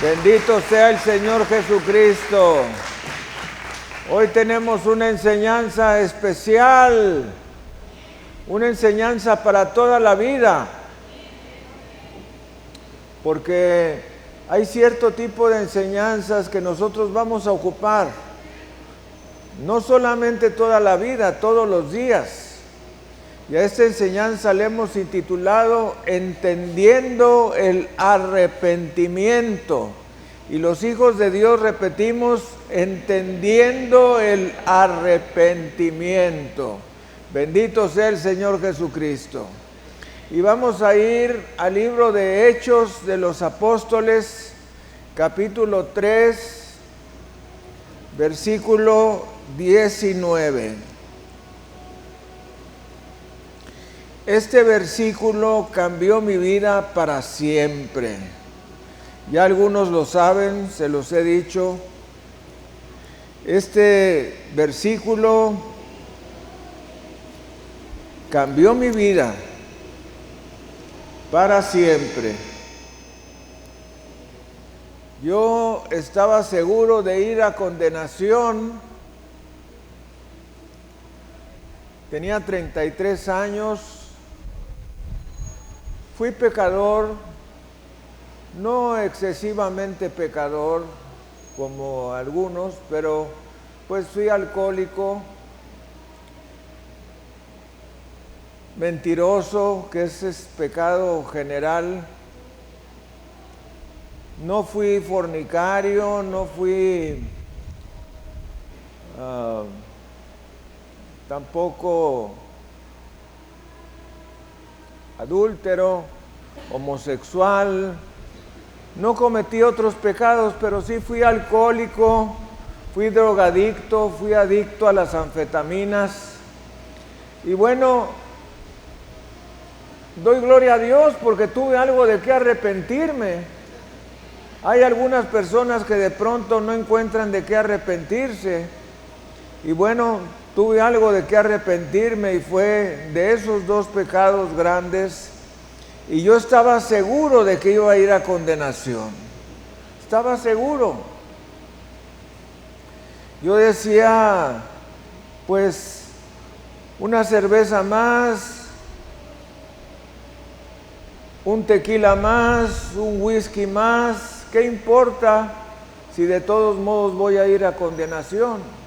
Bendito sea el Señor Jesucristo. Hoy tenemos una enseñanza especial, una enseñanza para toda la vida, porque hay cierto tipo de enseñanzas que nosotros vamos a ocupar, no solamente toda la vida, todos los días. Y a esta enseñanza le hemos intitulado Entendiendo el arrepentimiento. Y los hijos de Dios repetimos, entendiendo el arrepentimiento. Bendito sea el Señor Jesucristo. Y vamos a ir al libro de Hechos de los Apóstoles, capítulo 3, versículo 19. Este versículo cambió mi vida para siempre. Ya algunos lo saben, se los he dicho. Este versículo cambió mi vida para siempre. Yo estaba seguro de ir a condenación. Tenía 33 años. Fui pecador, no excesivamente pecador como algunos, pero pues fui alcohólico, mentiroso, que ese es pecado general. No fui fornicario, no fui tampoco adúltero, homosexual, no cometí otros pecados, pero sí fui alcohólico, fui drogadicto, fui adicto a las anfetaminas. Y bueno, doy gloria a Dios porque tuve algo de qué arrepentirme. Hay algunas personas que de pronto no encuentran de qué arrepentirse. Y bueno, tuve algo de qué arrepentirme y fue de esos dos pecados grandes. Y yo estaba seguro de que iba a ir a condenación. Estaba seguro. Yo decía, pues, una cerveza más, un tequila más, un whisky más, ¿qué importa si de todos modos voy a ir a condenación?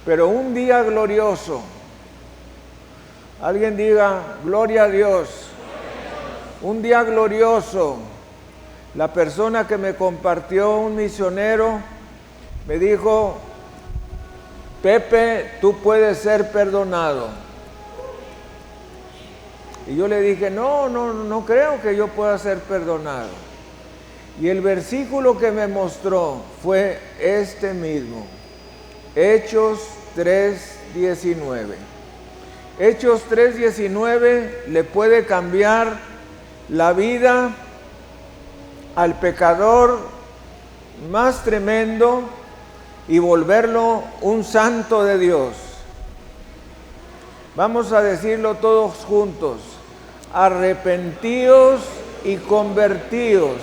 Pero un día glorioso, alguien diga, gloria a Dios. Un día glorioso, la persona que me compartió, un misionero, me dijo, Pepe, tú puedes ser perdonado. Y yo le dije, no creo que yo pueda ser perdonado. Y el versículo que me mostró fue este mismo. Hechos 3:19. Hechos 3:19 le puede cambiar la vida al pecador más tremendo y volverlo un santo de Dios. Vamos a decirlo todos juntos. Arrepentíos y convertíos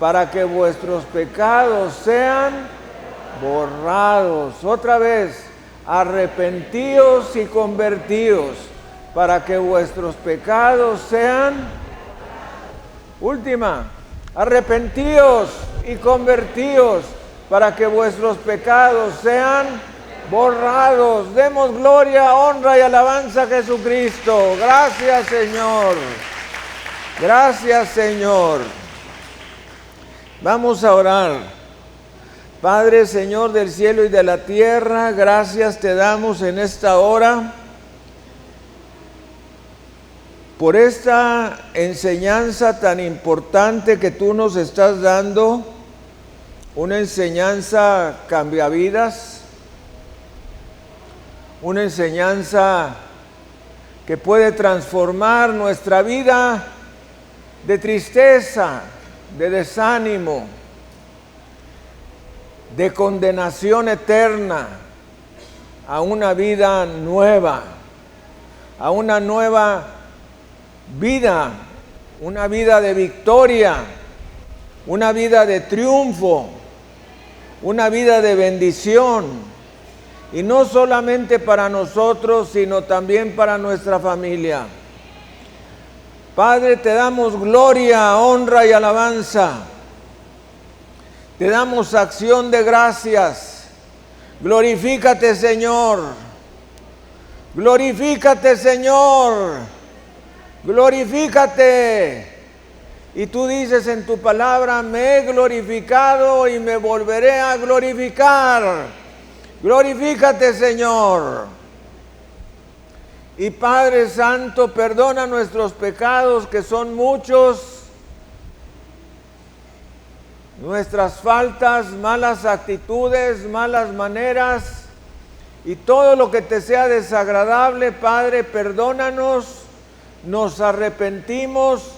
para que vuestros pecados sean borrados. Otra vez, arrepentíos y convertíos para que vuestros pecados sean. Última, arrepentíos y convertíos para que vuestros pecados sean borrados. Demos gloria, honra y alabanza a Jesucristo. Gracias, Señor. Gracias, Señor. Vamos a orar. Padre, Señor del cielo y de la tierra, gracias te damos en esta hora por esta enseñanza tan importante que tú nos estás dando, una enseñanza cambiavidas, una enseñanza que puede transformar nuestra vida de tristeza, de desánimo, de condenación eterna a una vida nueva, a una nueva vida, una vida de victoria, una vida de triunfo, una vida de bendición, y no solamente para nosotros, sino también para nuestra familia. Padre, te damos gloria, honra y alabanza. Te damos acción de gracias. Glorifícate, Señor. Glorifícate, Señor. Glorifícate. Y tú dices en tu palabra, me he glorificado y me volveré a glorificar. Glorifícate, Señor. Y Padre Santo, perdona nuestros pecados, que son muchos, nuestras faltas, malas actitudes, malas maneras, y todo lo que te sea desagradable. Padre, perdónanos, nos arrepentimos,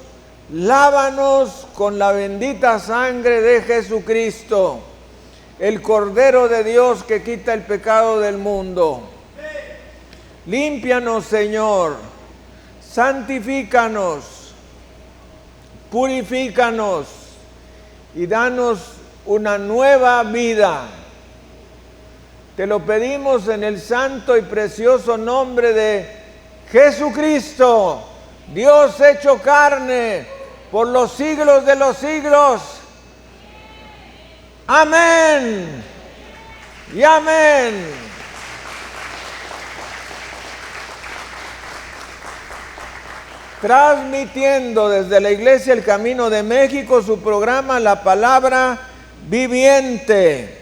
lávanos con la bendita sangre de Jesucristo, el Cordero de Dios que quita el pecado del mundo. Límpianos, Señor, santifícanos, purifícanos y danos una nueva vida. Te lo pedimos en el santo y precioso nombre de Jesucristo, Dios hecho carne, por los siglos de los siglos. Amén y amén. Transmitiendo desde la Iglesia El Camino de México su programa La Palabra Viviente.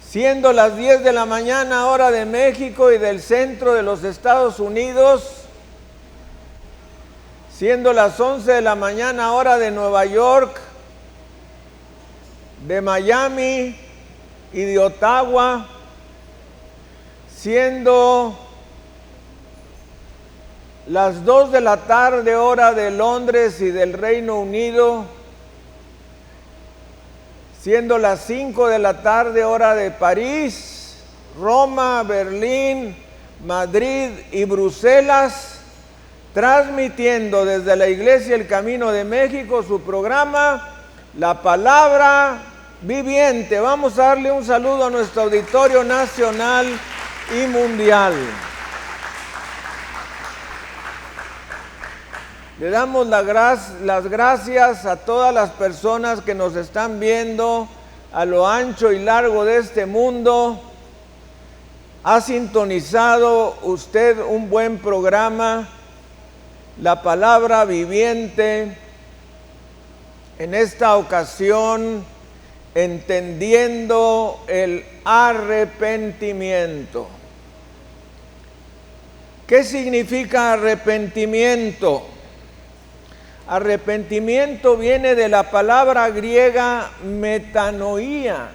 Siendo las 10 de la mañana hora de México y del centro de los Estados Unidos, siendo las 11 de la mañana hora de Nueva York, de Miami y de Ottawa, siendo las 2 de la tarde hora de Londres y del Reino Unido, siendo las 5 de la tarde hora de París, Roma, Berlín, Madrid y Bruselas, transmitiendo desde la Iglesia El Camino de México su programa La Palabra Viviente. Vamos a darle un saludo a nuestro auditorio nacional y mundial. Le damos las gracias a todas las personas que nos están viendo a lo ancho y largo de este mundo. Ha sintonizado usted un buen programa, La Palabra Viviente. En esta ocasión, entendiendo el arrepentimiento. ¿Qué significa arrepentimiento? Arrepentimiento viene de la palabra griega metanoía,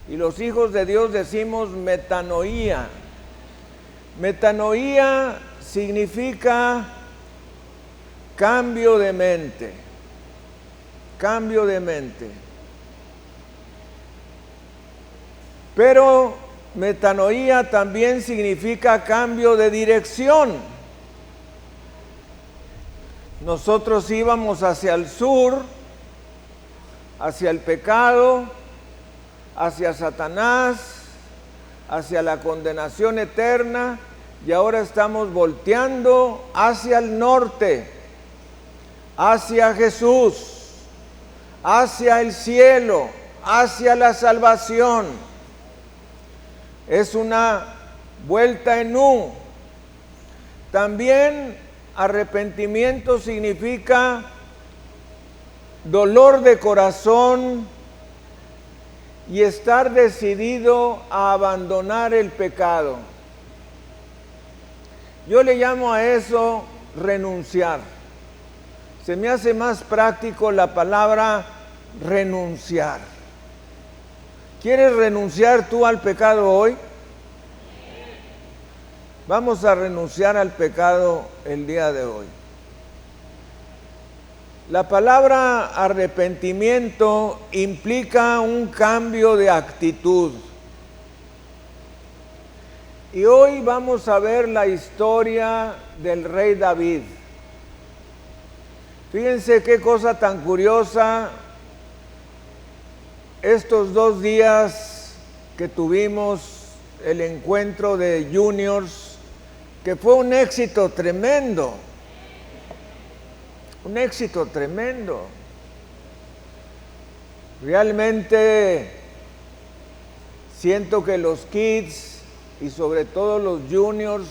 y los hijos de Dios decimos metanoía. Metanoía significa cambio de mente, cambio de mente. Pero metanoía también significa cambio de dirección. Nosotros íbamos hacia el sur, hacia el pecado, hacia Satanás, hacia la condenación eterna, y ahora estamos volteando hacia el norte, hacia Jesús, hacia el cielo, hacia la salvación. Es una vuelta en U. También arrepentimiento significa dolor de corazón y estar decidido a abandonar el pecado. Yo le llamo a eso renunciar. Se me hace más práctico la palabra renunciar. ¿Quieres renunciar tú al pecado hoy? Vamos a renunciar al pecado el día de hoy. La palabra arrepentimiento implica un cambio de actitud. Y hoy vamos a ver la historia del rey David. Fíjense qué cosa tan curiosa, estos 2 días que tuvimos el encuentro de juniors, que fue un éxito tremendo, un éxito tremendo. Realmente siento que los kids y sobre todo los juniors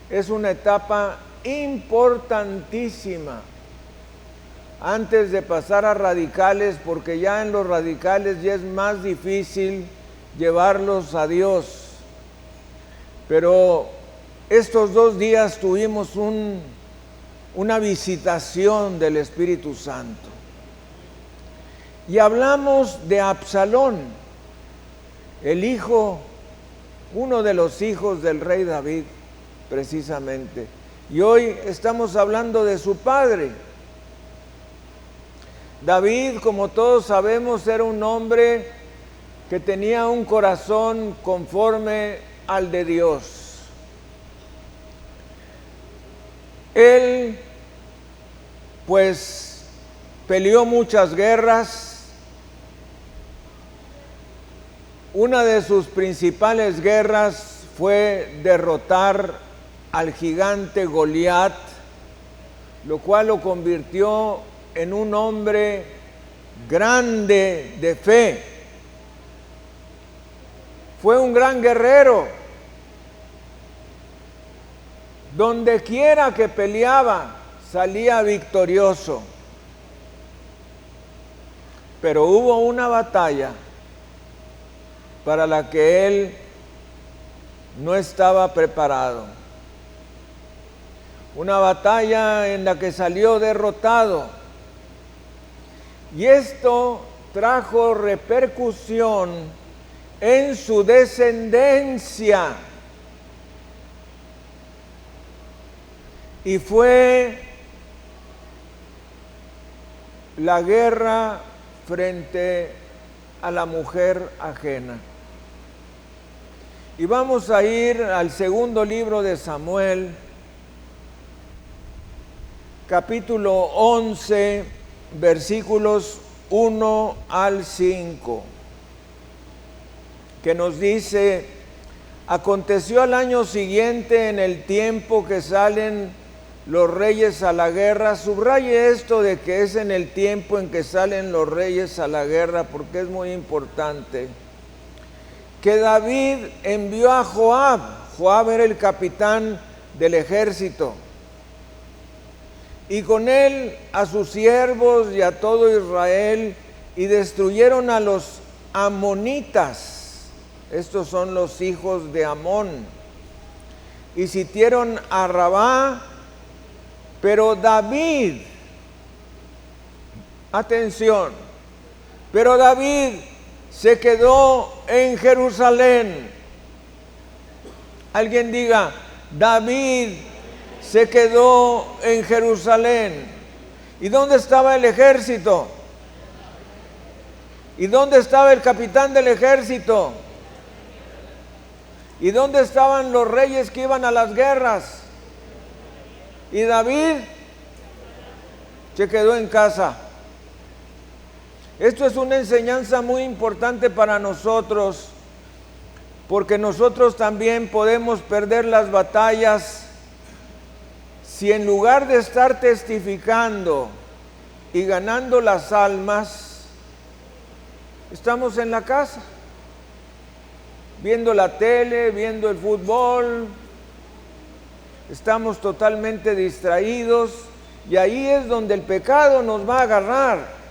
es una etapa importantísima antes de pasar a radicales, porque ya en los radicales ya es más difícil llevarlos a Dios. Pero estos 2 días tuvimos una visitación del Espíritu Santo. Y hablamos de Absalón, el hijo, uno de los hijos del rey David, precisamente. Y hoy estamos hablando de su padre. David, como todos sabemos, era un hombre que tenía un corazón conforme al de Dios. Él, pues, peleó muchas guerras. Una de sus principales guerras fue derrotar al gigante Goliat, lo cual lo convirtió en un hombre grande de fe. Fue un gran guerrero. Donde quiera que peleaba, salía victorioso. Pero hubo una batalla para la que él no estaba preparado. Una batalla en la que salió derrotado. Y esto trajo repercusión en su descendencia. Y fue la guerra frente a la mujer ajena. Y vamos a ir al segundo libro de Samuel, capítulo 11, versículos 1 al 5, que nos dice: aconteció al año siguiente, en el tiempo que salen los reyes a la guerra. Subraye esto de que es en el tiempo en que salen los reyes a la guerra, porque es muy importante. Que David envió a Joab. Joab era el capitán del ejército. Y con él a sus siervos y a todo Israel, y destruyeron a los amonitas. Estos son los hijos de Amón. Y sitiaron a Rabá, pero David, atención, pero David se quedó en Jerusalén. Alguien diga: David se quedó en Jerusalén. ¿Y dónde estaba el ejército? ¿Y dónde estaba el capitán del ejército? ¿Y dónde estaban los reyes que iban a las guerras? Y David se quedó en casa. Esto es una enseñanza muy importante para nosotros, porque nosotros también podemos perder las batallas si en lugar de estar testificando y ganando las almas, estamos en la casa, viendo la tele, viendo el fútbol, estamos totalmente distraídos, y ahí es donde el pecado nos va a agarrar.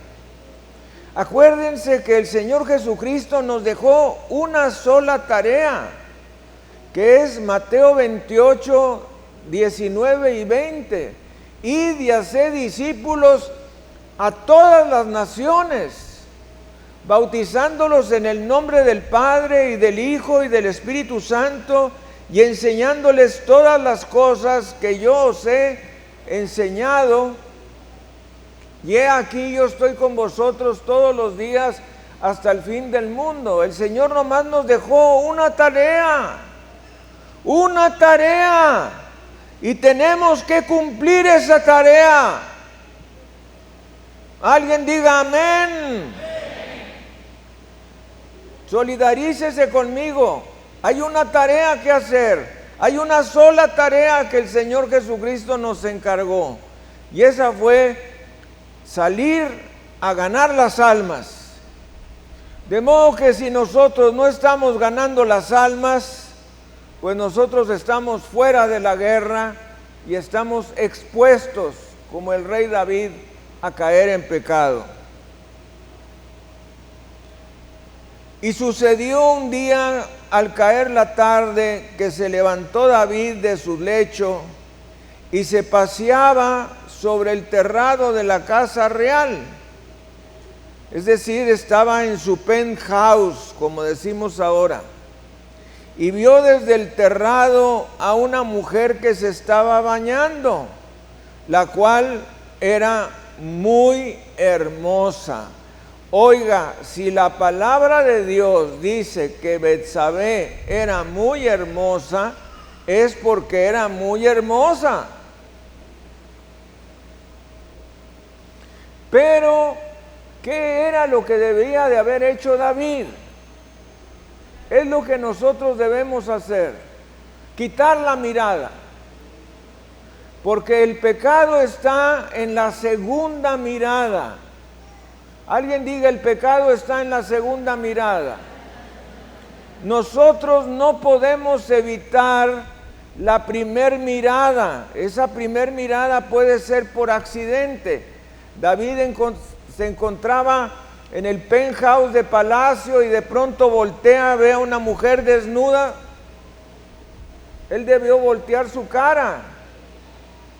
Acuérdense que el Señor Jesucristo nos dejó una sola tarea, que es Mateo 28, 19 y 20. Id y haced discípulos a todas las naciones, bautizándolos en el nombre del Padre y del Hijo y del Espíritu Santo, y enseñándoles todas las cosas que yo os he enseñado. Y he aquí, yo estoy con vosotros todos los días hasta el fin del mundo. El Señor nomás nos dejó una tarea, y tenemos que cumplir esa tarea. Alguien diga amén. Solidarícese conmigo. Hay una tarea que hacer. Hay una sola tarea que el Señor Jesucristo nos encargó. Y esa fue salir a ganar las almas. De modo que si nosotros no estamos ganando las almas, pues nosotros estamos fuera de la guerra y estamos expuestos, como el rey David, a caer en pecado. Y sucedió un día, al caer la tarde, que se levantó David de su lecho y se paseaba sobre el terrado de la casa real. Es decir, estaba en su penthouse, como decimos ahora. Y vio desde el terrado a una mujer que se estaba bañando, la cual era muy hermosa. Oiga, si la palabra de Dios dice que Betsabé era muy hermosa, es porque era muy hermosa. Pero, ¿qué era lo que debía de haber hecho David? Es lo que nosotros debemos hacer, quitar la mirada. Porque el pecado está en la segunda mirada. Alguien diga, el pecado está en la segunda mirada. Nosotros no podemos evitar la primer mirada. Esa primer mirada puede ser por accidente. David se encontraba en el penthouse de palacio y de pronto voltea, ve a una mujer desnuda. Él debió voltear su cara,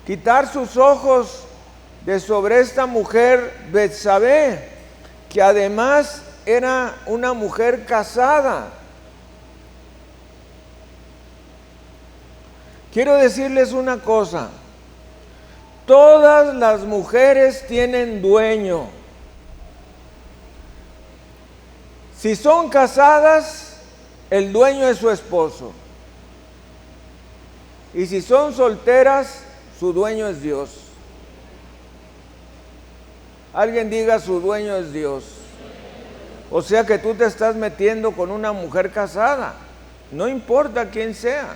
quitar sus ojos de sobre esta mujer Betsabé, que además era una mujer casada. Quiero decirles una cosa, todas las mujeres tienen dueño. Si son casadas, el dueño es su esposo. Y si son solteras, su dueño es Dios. Alguien diga, su dueño es Dios. O sea que tú te estás metiendo con una mujer casada, no importa quién sea.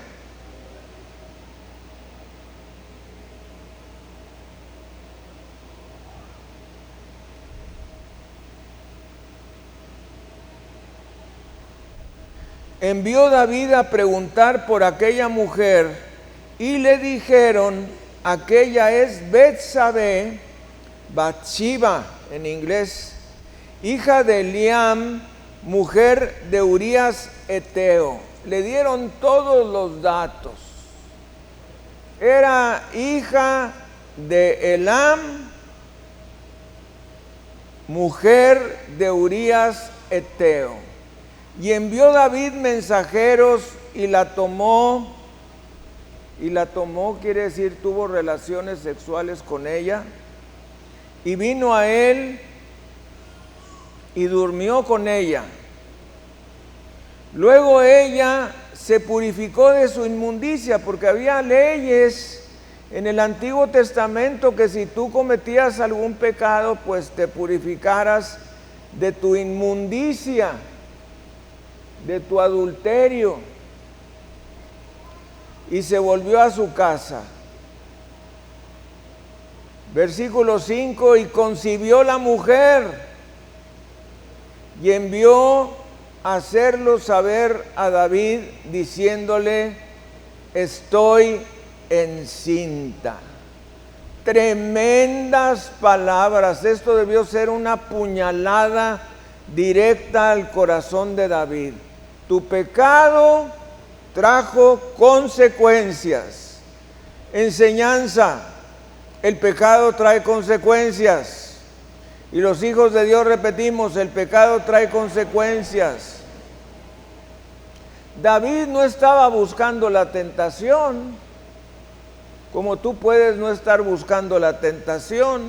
Envió David a preguntar por aquella mujer y le dijeron, aquella es Betsabé, Bathsheba en inglés, hija de Eliam, mujer de Urías Eteo. Le dieron todos los datos. Era hija de Elam, mujer de Urías Eteo. Y envió David mensajeros y la tomó quiere decir tuvo relaciones sexuales con ella, y vino a él y durmió con ella. Luego ella se purificó de su inmundicia, porque había leyes en el Antiguo Testamento que si tú cometías algún pecado, pues te purificaras de tu inmundicia, de tu adulterio. Y se volvió a su casa. Versículo 5, y concibió la mujer y envió a hacerlo saber a David diciéndole, estoy encinta. Tremendas palabras. Esto debió ser una puñalada directa al corazón de David. Tu pecado trajo consecuencias. Enseñanza. El pecado trae consecuencias. Y los hijos de Dios repetimos, el pecado trae consecuencias. David no estaba buscando la tentación, como tú puedes no estar buscando la tentación,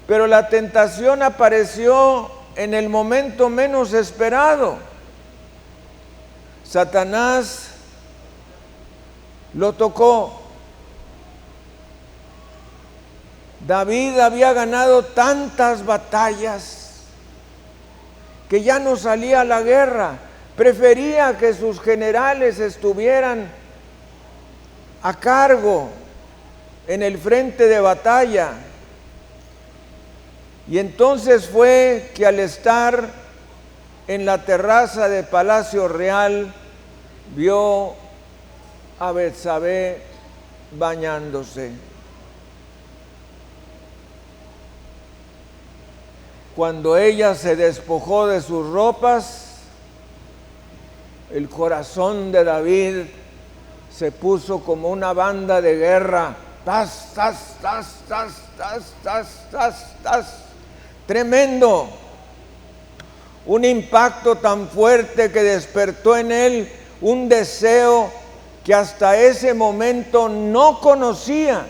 pero la tentación apareció en el momento menos esperado. Satanás lo tocó. David había ganado tantas batallas que ya no salía a la guerra. Prefería que sus generales estuvieran a cargo en el frente de batalla. Y entonces fue que al estar en la terraza del Palacio Real, vio a Betsabé bañándose. Cuando ella se despojó de sus ropas, el corazón de David se puso como una banda de guerra. Tas, tas, tas, tas, tas, tas, tas, tas. Tremendo. Un impacto tan fuerte que despertó en él un deseo que hasta ese momento no conocía.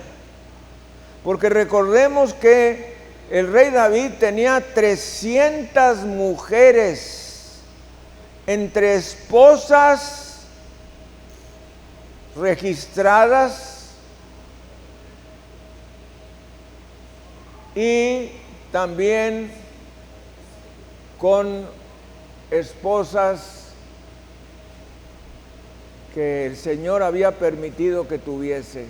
Porque recordemos que el rey David tenía 300 mujeres, entre esposas registradas y también con esposas que el Señor había permitido que tuviese.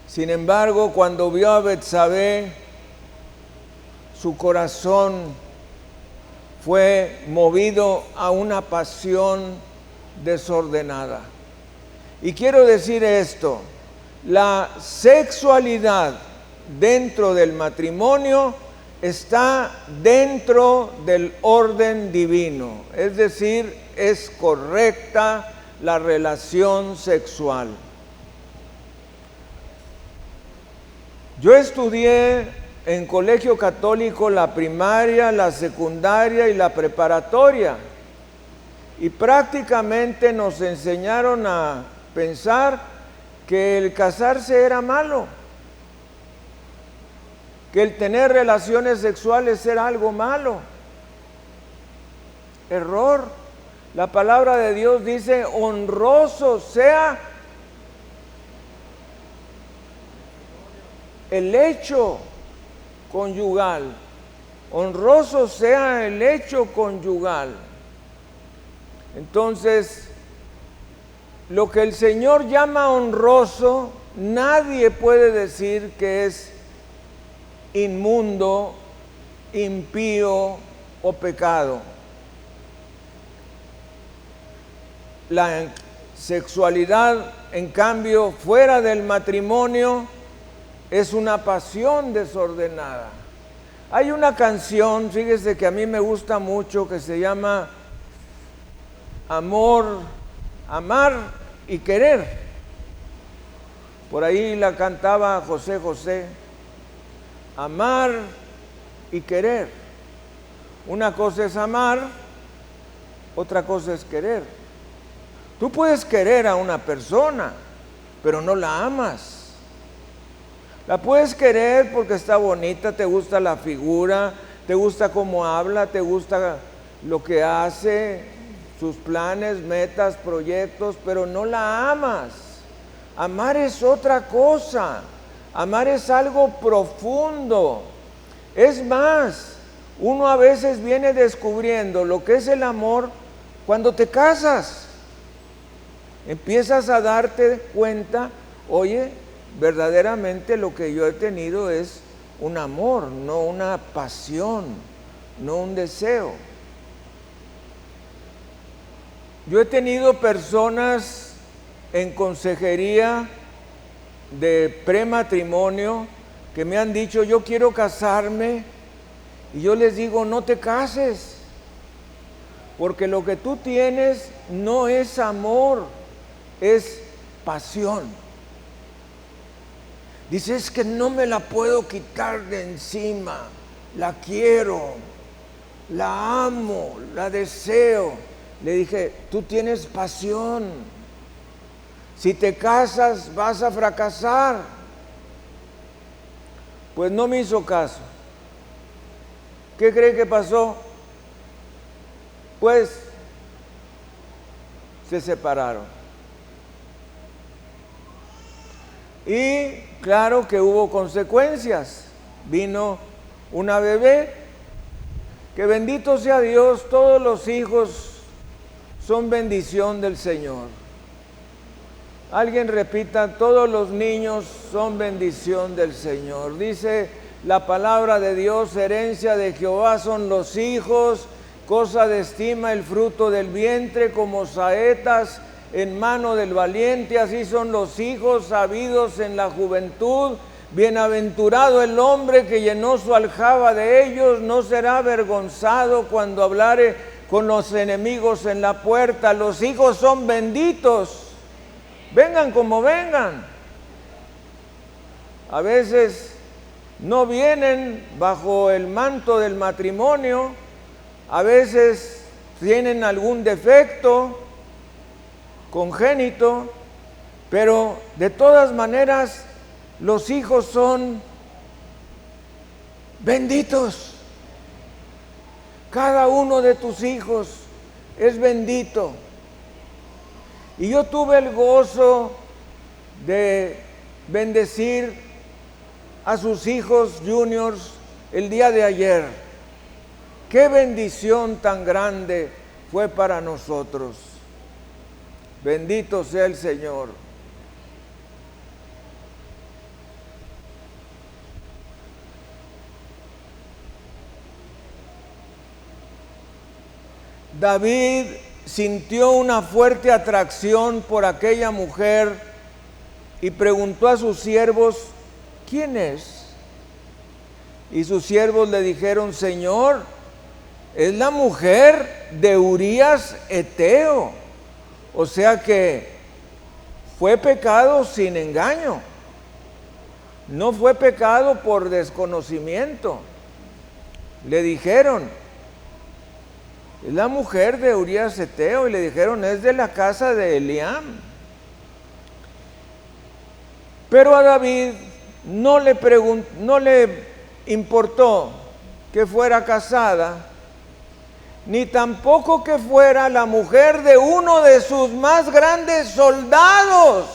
Sin embargo, cuando vio a Betsabé, su corazón fue movido a una pasión desordenada. Y quiero decir esto: la sexualidad dentro del matrimonio está dentro del orden divino, es decir, es correcta la relación sexual. Yo estudié en colegio católico la primaria, la secundaria y la preparatoria, y prácticamente nos enseñaron a pensar que el casarse era malo, que el tener relaciones sexuales era algo malo. Error. La palabra de Dios dice: honroso sea el hecho conyugal, honroso sea el hecho conyugal. Entonces, lo que el Señor llama honroso, nadie puede decir que es inmundo, impío o pecado. La sexualidad, en cambio, fuera del matrimonio, es una pasión desordenada. Hay una canción, fíjese, que a mí me gusta mucho, que se llama Amar y Querer. Por ahí la cantaba José José. Amar y querer. Una cosa es amar, otra cosa es querer. Tú puedes querer a una persona, pero no la amas. La puedes querer porque está bonita, te gusta la figura, te gusta cómo habla, te gusta lo que hace, sus planes, metas, proyectos, pero no la amas. Amar es otra cosa. Amar es algo profundo. Es más, uno a veces viene descubriendo lo que es el amor cuando te casas. Empiezas a darte cuenta, oye, verdaderamente lo que yo he tenido es un amor, no una pasión, no un deseo. Yo he tenido personas en consejería de prematrimonio que me han dicho: yo quiero casarme, y yo les digo: no te cases, porque lo que tú tienes no es amor, es pasión. Dice: es que no me la puedo quitar de encima, la quiero, la amo, la deseo. Le dije: tú tienes pasión. Si te casas vas a fracasar. Pues no me hizo caso. ¿Qué cree que pasó? Pues se separaron. Y claro que hubo consecuencias. Vino una bebé, que bendito sea Dios, todos los hijos son bendición del Señor. Alguien repita, todos los niños son bendición del Señor. Dice la palabra de Dios, herencia de Jehová son los hijos, cosa de estima el fruto del vientre, como saetas en mano del valiente, así son los hijos sabidos en la juventud. Bienaventurado el hombre que llenó su aljaba de ellos, no será avergonzado cuando hablare con los enemigos en la puerta. Los hijos son benditos, vengan como vengan. A veces no vienen bajo el manto del matrimonio, a veces tienen algún defecto congénito, pero de todas maneras los hijos son benditos. Cada uno de tus hijos es bendito. Y yo tuve el gozo de bendecir a sus hijos juniors el día de ayer. Qué bendición tan grande fue para nosotros. Bendito sea el Señor. David sintió una fuerte atracción por aquella mujer y preguntó a sus siervos, ¿quién es? Y sus siervos le dijeron, Señor, es la mujer de Urías Eteo. O sea que fue pecado sin engaño, no fue pecado por desconocimiento. Le dijeron, es la mujer de Urías Eteo, y le dijeron, es de la casa de Eliam. Pero a David no le importó que fuera casada, ni tampoco que fuera la mujer de uno de sus más grandes soldados.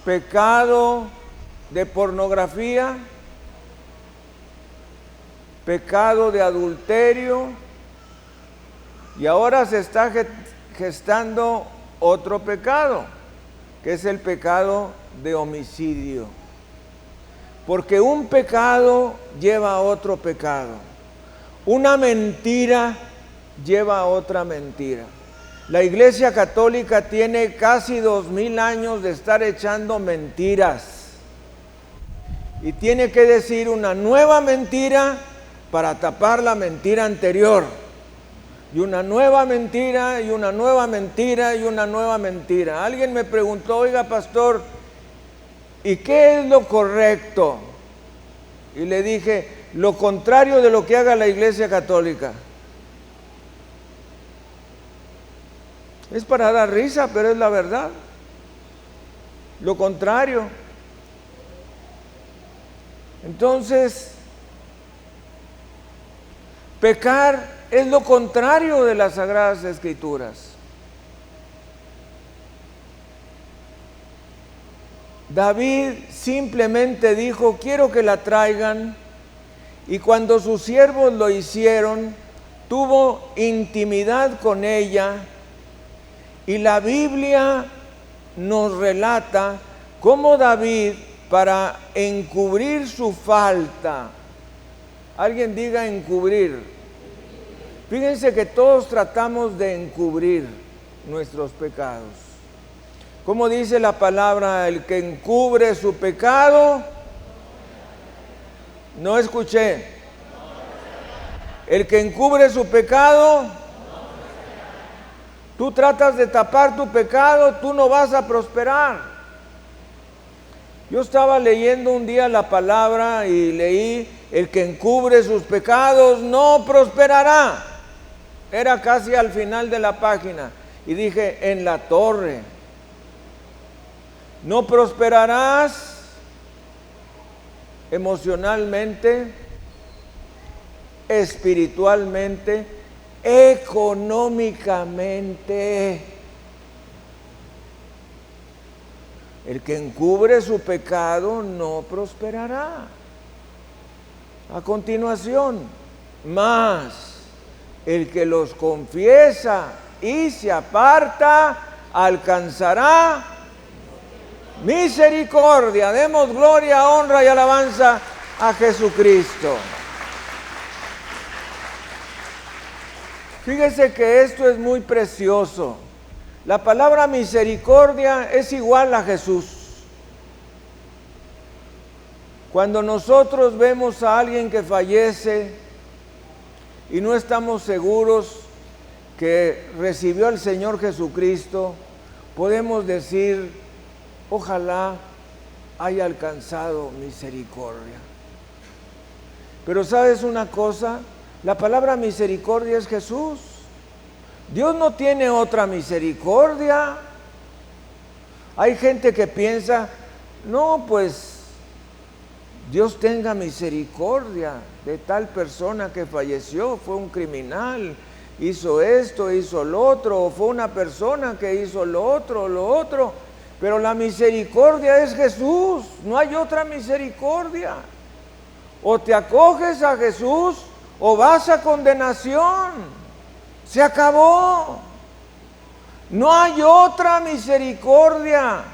Pecado de pornografía, pecado de adulterio, y ahora se está gestando otro pecado, que es el pecado de homicidio. Porque un pecado lleva a otro pecado. Una mentira lleva a otra mentira. La Iglesia Católica tiene casi 2000 años de estar echando mentiras. Y tiene que decir una nueva mentira para tapar la mentira anterior. Y una nueva mentira, y una nueva mentira, y una nueva mentira. Alguien me preguntó, oiga pastor, ¿y qué es lo correcto? Y le dije, lo contrario de lo que haga la Iglesia Católica. Es para dar risa, pero es la verdad. Lo contrario. Entonces, pecar es lo contrario de las Sagradas Escrituras. David simplemente dijo, quiero que la traigan, y cuando sus siervos lo hicieron, tuvo intimidad con ella, y la Biblia nos relata cómo David, para encubrir su falta, alguien diga encubrir. Fíjense que todos tratamos de encubrir nuestros pecados. ¿Cómo dice la palabra? El que encubre su pecado, no escuché. El que encubre su pecado, tú tratas de tapar tu pecado, tú no vas a prosperar. Yo estaba leyendo un día la palabra y leí, el que encubre sus pecados no prosperará. Era casi al final de la página y dije, en la torre. No prosperarás emocionalmente, espiritualmente, económicamente. El que encubre su pecado no prosperará. A continuación, mas el que los confiesa y se aparta alcanzará misericordia. Demos gloria, honra y alabanza a Jesucristo. Fíjese que esto es muy precioso. La palabra misericordia es igual a Jesús. Cuando nosotros vemos a alguien que fallece y no estamos seguros que recibió al Señor Jesucristo, podemos decir, ojalá haya alcanzado misericordia. Pero ¿sabes una cosa? La palabra misericordia es Jesús. Dios no tiene otra misericordia. Hay gente que piensa, no, pues Dios tenga misericordia de tal persona que falleció, fue un criminal, hizo esto, hizo lo otro, o fue una persona que hizo lo otro. Pero la misericordia es Jesús, no hay otra misericordia. O te acoges a Jesús o vas a condenación. Se acabó. No hay otra misericordia.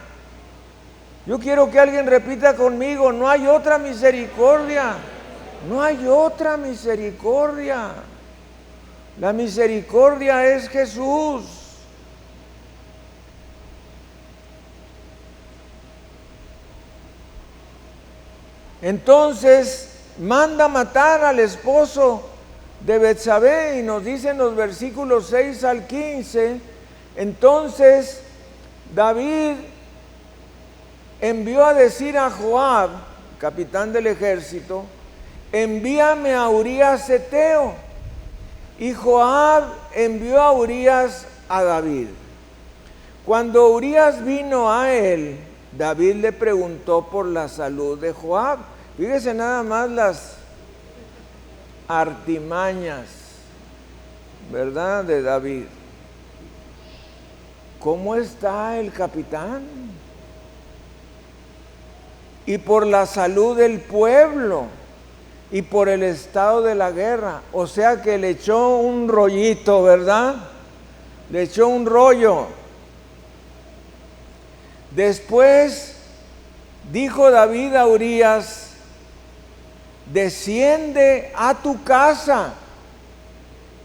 Yo quiero que alguien repita conmigo, no hay otra misericordia. No hay otra misericordia. La misericordia es Jesús. Entonces manda matar al esposo de Betsabé y nos dicen los versículos 6 al 15. Entonces David envió a decir a Joab, capitán del ejército, envíame a Urías Heteo. Y Joab envió a Urías a David. Cuando Urías vino a él, David le preguntó por la salud de Joab. Fíjese nada más las artimañas, ¿verdad?, de David. ¿Cómo está el capitán? Y por la salud del pueblo y por el estado de la guerra. O sea que le echó un rollito, ¿verdad? Le echó un rollo. Después dijo David a Urías, desciende a tu casa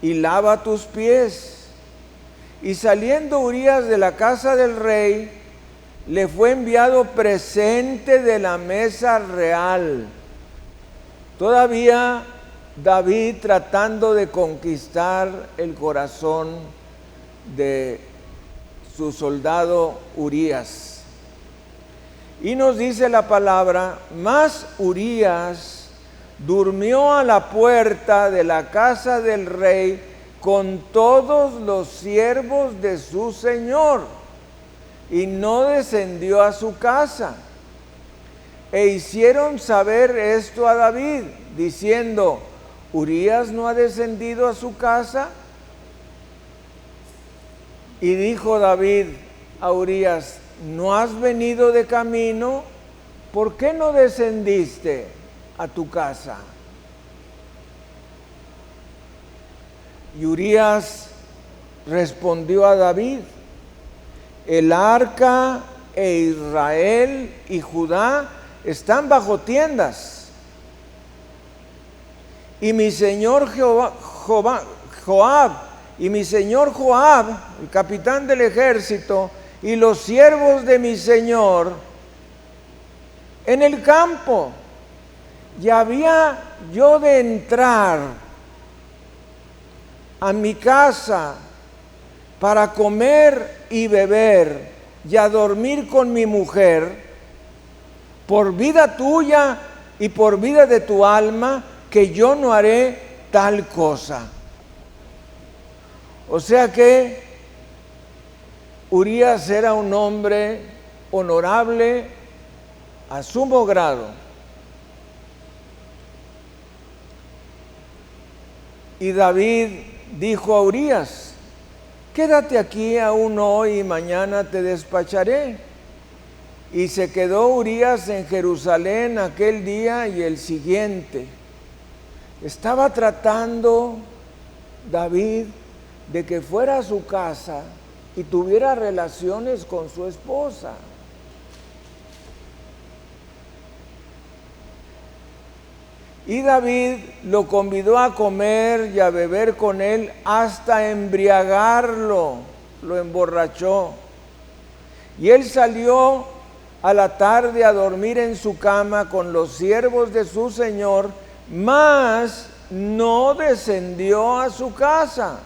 y lava tus pies. Y saliendo Urías de la casa del rey, le fue enviado presente de la mesa real. Todavía David tratando de conquistar el corazón de su soldado Urías. Y nos dice la palabra, mas Urías durmió a la puerta de la casa del rey con todos los siervos de su señor, y no descendió a su casa. E hicieron saber esto a David, diciendo, ¿Urías no ha descendido a su casa? Y dijo David a Urías, ¿no has venido de camino? ¿Por qué no descendiste a tu casa? Y Urías respondió a David, el arca e Israel y Judá están bajo tiendas, y mi señor Joab, y mi señor Joab, el capitán del ejército, y los siervos de mi señor en el campo. Y había yo de entrar a mi casa para comer y beber y a dormir con mi mujer, por vida tuya y por vida de tu alma, que yo no haré tal cosa. O sea que Urías era un hombre honorable a sumo grado. Y David dijo a Y se quedó Urías en Jerusalén aquel día y el siguiente. Estaba tratando David de que fuera a su casa y tuviera relaciones con su esposa. Y David lo convidó a comer y a beber con él hasta embriagarlo, lo emborrachó. Y él salió a la tarde a dormir en su cama con los siervos de su señor, mas no descendió a su casa.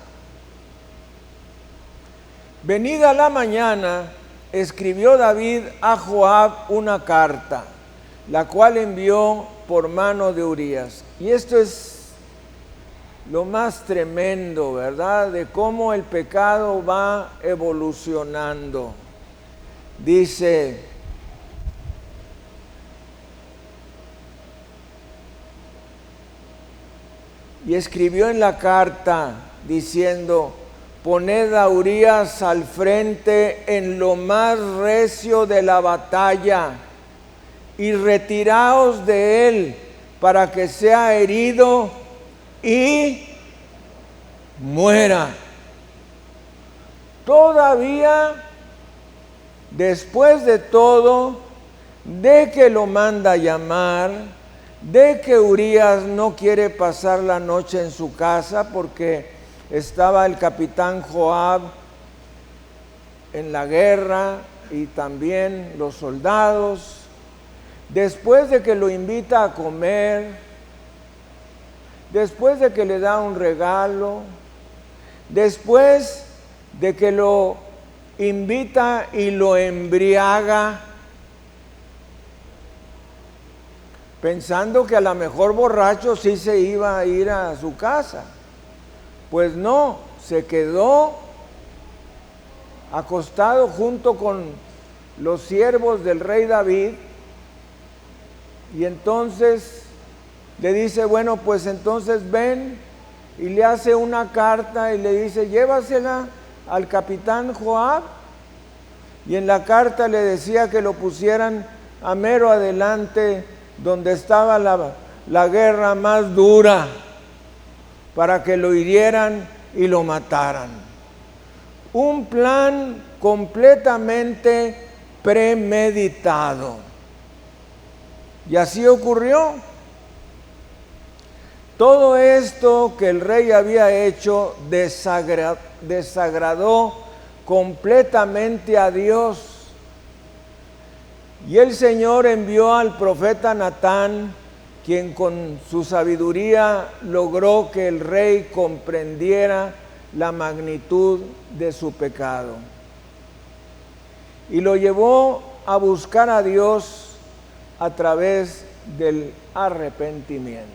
Venida la mañana, escribió David a Joab una carta, la cual envió por mano de Urías. Y esto es lo más tremendo, ¿verdad? De cómo el pecado va evolucionando. Dice: y escribió en la carta diciendo: poned a Urías al frente en lo más recio de la batalla y retiraos de él para que sea herido y muera. Todavía, después de todo, de que lo manda llamar, de que Urías no quiere pasar la noche en su casa porque estaba el capitán Joab en la guerra y también los soldados. Después de que lo invita a comer, después de que le da un regalo, después de que lo invita y lo embriaga, pensando que a lo mejor borracho sí se iba a ir a su casa. Pues no, se quedó acostado junto con los siervos del rey David. Y entonces le dice: bueno, pues entonces ven, y le hace una carta y le dice: llévasela al capitán Joab. Y en la carta le decía que lo pusieran a mero adelante donde estaba la guerra más dura, para que lo hirieran y lo mataran. Un plan completamente premeditado. Y así ocurrió. Todo esto que el rey había hecho desagradó completamente a Dios. Y el Señor envió al profeta Natán, quien con su sabiduría logró que el rey comprendiera la magnitud de su pecado. Y lo llevó a buscar a Dios a través del arrepentimiento.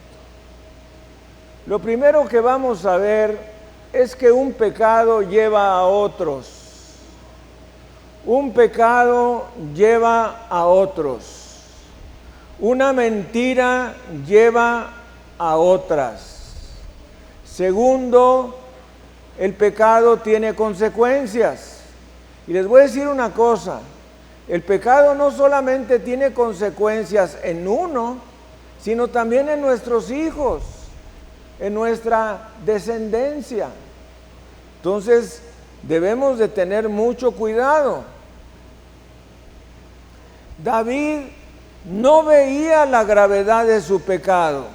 Lo primero que vamos a ver es que un pecado lleva a otros. Un pecado lleva a otros. Una mentira lleva a otras. Segundo, el pecado tiene consecuencias. Y les voy a decir una cosa: el pecado no solamente tiene consecuencias en uno, sino también en nuestros hijos, en nuestra descendencia. Entonces, debemos de tener mucho cuidado. David no veía la gravedad de su pecado,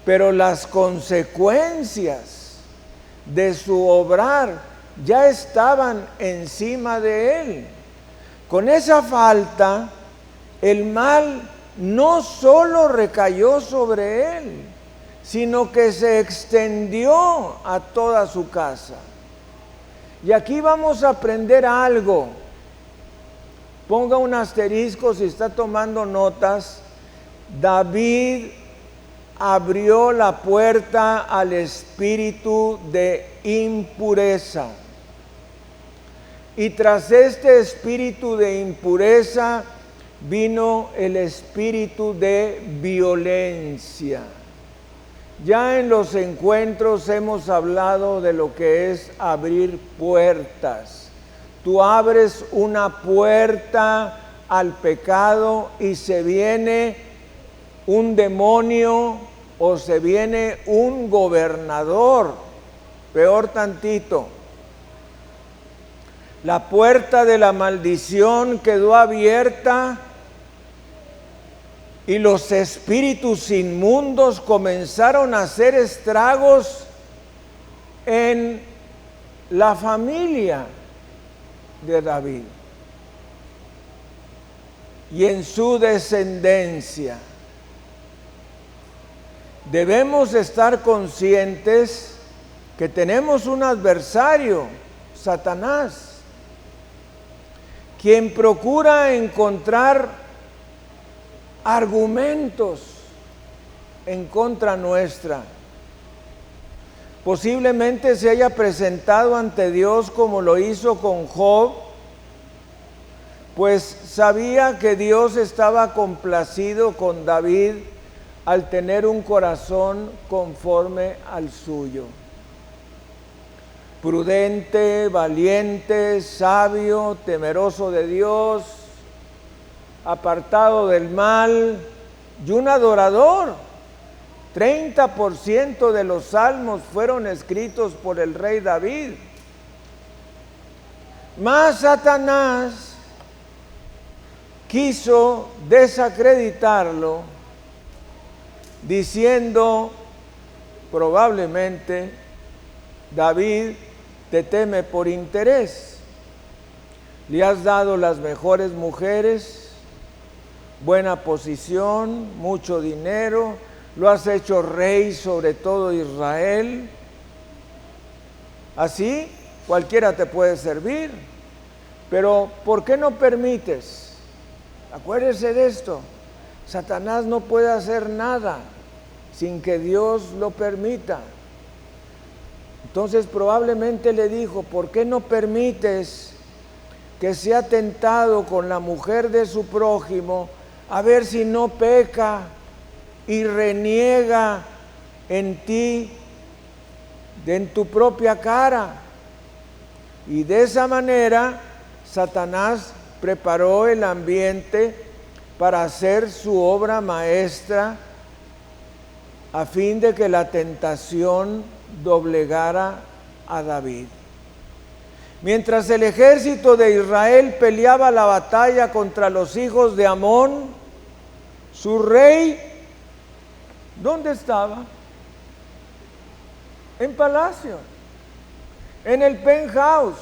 pero las consecuencias de su obrar ya estaban encima de él. Con esa falta, el mal no solo recayó sobre él, sino que se extendió a toda su casa. Y aquí vamos a aprender algo. Ponga un asterisco si está tomando notas. David abrió la puerta al espíritu de impureza. Y tras este espíritu de impureza vino el espíritu de violencia. Ya en los encuentros hemos hablado de lo que es abrir puertas. Tú abres una puerta al pecado y se viene un demonio o se viene un gobernador, peor tantito. La puerta de la maldición quedó abierta y los espíritus inmundos comenzaron a hacer estragos en la familia de David y en su descendencia. Debemos estar conscientes que tenemos un adversario, Satanás, quien procura encontrar argumentos en contra nuestra. Posiblemente se haya presentado ante Dios como lo hizo con Job, pues sabía que Dios estaba complacido con David al tener un corazón conforme al suyo. Prudente, valiente, sabio, temeroso de Dios, apartado del mal y un adorador. 30% de los salmos fueron escritos por el rey David. Mas Satanás quiso desacreditarlo, diciendo probablemente: David te teme por interés, le has dado las mejores mujeres, buena posición, mucho dinero, lo has hecho rey sobre todo Israel. Así cualquiera te puede servir, pero ¿por qué no permites? Acuérdese de esto: Satanás no puede hacer nada sin que Dios lo permita. Entonces probablemente le dijo: ¿por qué no permites que sea tentado con la mujer de su prójimo, a ver si no peca y reniega en ti, en tu propia cara? Y de esa manera Satanás preparó el ambiente para hacer su obra maestra, a fin de que la tentación doblegara a David. Mientras el ejército de Israel peleaba la batalla contra los hijos de Amón, su rey, ¿dónde estaba? En palacio, en el penthouse,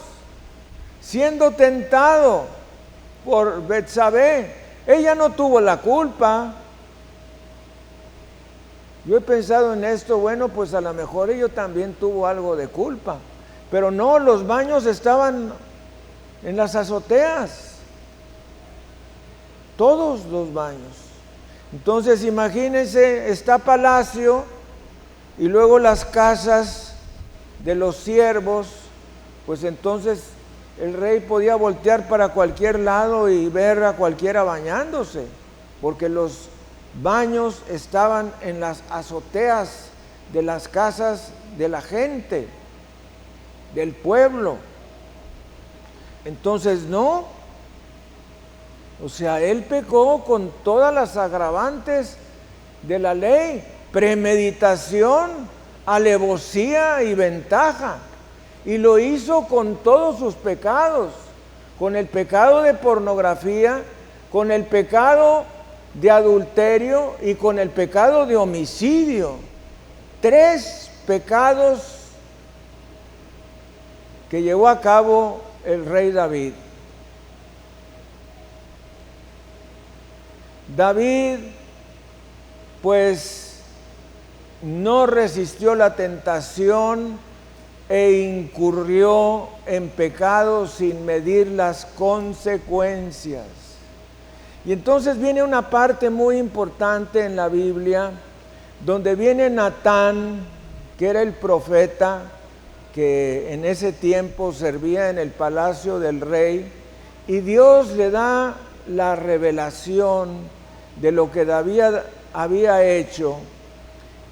siendo tentado por Betsabé. Ella no tuvo la culpa. Yo he pensado en esto, bueno, pues a lo mejor ella también tuvo algo de culpa, pero no, los baños estaban en las azoteas, todos los baños. Entonces imagínense, está palacio y luego las casas de los siervos, pues entonces el rey podía voltear para cualquier lado y ver a cualquiera bañándose, porque los baños estaban en las azoteas de las casas de la gente, del pueblo. Entonces no, o sea, él pecó con todas las agravantes de la ley: premeditación, alevosía y ventaja. Y lo hizo con todos sus pecados, con el pecado de pornografía, con el pecado de adulterio y con el pecado de homicidio. 3 pecados que llevó a cabo el rey David. David, pues, no resistió la tentación e incurrió en pecado sin medir las consecuencias. Y entonces viene una parte muy importante en la Biblia, donde viene Natán, que era el profeta que en ese tiempo servía en el palacio del rey, y Dios le da la revelación de lo que David había hecho,